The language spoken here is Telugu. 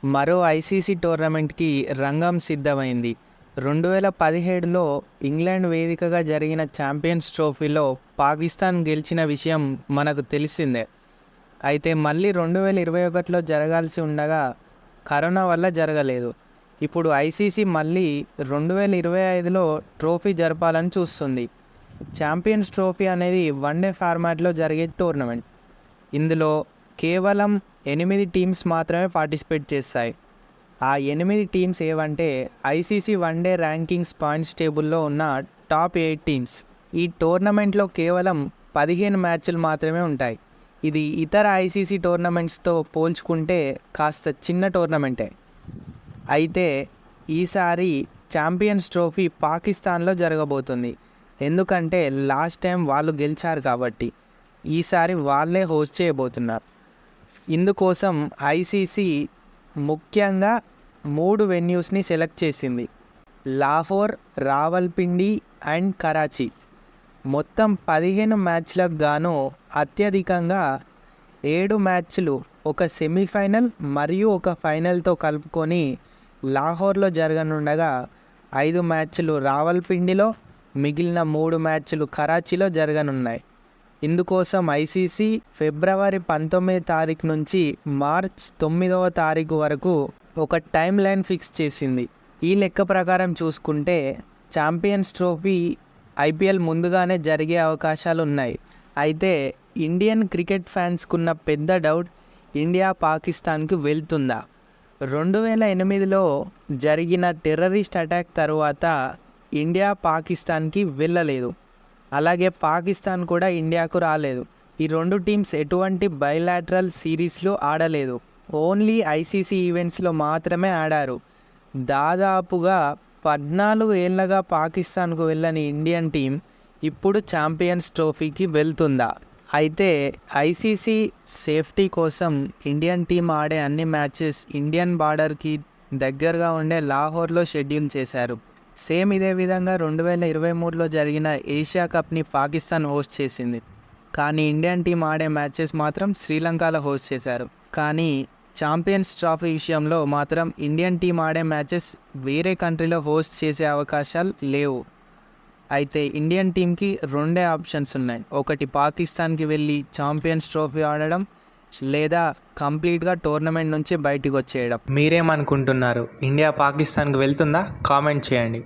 మరో ఐసీసీ టోర్నమెంట్కి రంగం సిద్ధమైంది. 2017లో ఇంగ్లాండ్ వేదికగా జరిగిన ఛాంపియన్స్ ట్రోఫీలో పాకిస్తాన్ గెలిచిన విషయం మనకు తెలిసిందే. అయితే మళ్ళీ 2021లో జరగాల్సి ఉండగా కరోనా వల్ల జరగలేదు. ఇప్పుడు ఐసీసీ మళ్ళీ 2025లో ట్రోఫీ జరపాలని చూస్తుంది. ఛాంపియన్స్ ట్రోఫీ అనేది వన్డే ఫార్మాట్లో జరిగే టోర్నమెంట్. ఇందులో కేవలం 8 టీమ్స్ మాత్రమే పార్టిసిపేట్ చేస్తాయి. ఆ 8 టీమ్స్ ఏవంటే ఐసీసీ వన్డే ర్యాంకింగ్స్ పాయింట్స్ టేబుల్లో ఉన్న టాప్ 8 టీమ్స్. ఈ టోర్నమెంట్లో కేవలం 15 మ్యాచ్లు మాత్రమే ఉంటాయి. ఇది ఇతర ఐసీసీ టోర్నమెంట్స్తో పోల్చుకుంటే కాస్త చిన్న టోర్నమెంటే. అయితే ఈసారి ఛాంపియన్స్ ట్రోఫీ పాకిస్తాన్లో జరగబోతుంది. ఎందుకంటే లాస్ట్ టైం వాళ్ళు గెలిచారు కాబట్టి ఈసారి వాళ్ళే హోస్ట్ చేయబోతున్నారు. ఇందుకోసం ఐసీసీ ముఖ్యంగా 3 వెన్యూస్ని సెలెక్ట్ చేసింది: లాహోర్, రావల్పిండి అండ్ కరాచీ. మొత్తం 15 మ్యాచ్లకు గాను అత్యధికంగా 7 మ్యాచ్లు ఒక సెమీఫైనల్ మరియు ఒక ఫైనల్తో కలుపుకొని లాహోర్లో జరగనుండగా 5 మ్యాచ్లు రావల్పిండిలో, మిగిలిన 3 మ్యాచ్లు కరాచీలో జరగనున్నాయి. ఇందుకోసం ఐసీసీ ఫిబ్రవరి 19వ తారీఖు నుంచి మార్చ్ 9వ తారీఖు వరకు ఒక టైం లైన్ ఫిక్స్ చేసింది. ఈ లెక్క ప్రకారం చూసుకుంటే ఛాంపియన్స్ ట్రోఫీ ఐపీఎల్ ముందుగానే జరిగే అవకాశాలు ఉన్నాయి. అయితే ఇండియన్ క్రికెట్ ఫ్యాన్స్కున్న పెద్ద డౌట్, ఇండియా పాకిస్తాన్కి వెళ్తుందా? 2008లో జరిగిన టెర్రరిస్ట్ అటాక్ తర్వాత ఇండియా పాకిస్తాన్కి వెళ్ళలేదు. అలాగే పాకిస్తాన్ కూడా ఇండియాకు రాలేదు. ఈ 2 టీమ్స్ ఎటువంటి బైలాటరల్ సిరీస్లో ఆడలేదు. ఓన్లీ ఐసీసీ ఈవెంట్స్లో మాత్రమే ఆడారు. దాదాపుగా 14 ఏళ్ళగా పాకిస్తాన్కు వెళ్ళని ఇండియన్ టీం ఇప్పుడు ఛాంపియన్స్ ట్రోఫీకి వెళ్తుందా? అయితే ఐసీసీ సేఫ్టీ కోసం ఇండియన్ టీం ఆడే అన్ని మ్యాచెస్ ఇండియన్ బార్డర్కి దగ్గరగా ఉండే లాహోర్లో షెడ్యూల్ చేశారు. సేమ్ ఇదే విధంగా 2023లో జరిగిన ఏషియా కప్ని పాకిస్తాన్ హోస్ట్ చేసింది. కానీ ఇండియన్ టీం ఆడే మ్యాచెస్ మాత్రం శ్రీలంకలో హోస్ట్ చేశారు. కానీ ఛాంపియన్స్ ట్రోఫీ విషయంలో మాత్రం ఇండియన్ టీం ఆడే మ్యాచెస్ వేరే కంట్రీలో హోస్ట్ చేసే అవకాశాలు లేవు. అయితే ఇండియన్ టీంకి 2 ఆప్షన్స్ ఉన్నాయి: ఒకటి పాకిస్తాన్కి వెళ్ళి ఛాంపియన్స్ ట్రోఫీ ఆడడం, లేదా కంప్లీట్గా టోర్నమెంట్ నుంచి బయటకు వచ్చేయడం. మీరేమనుకుంటున్నారు? ఇండియా పాకిస్తాన్కి వెళ్తుందా? కామెంట్ చేయండి.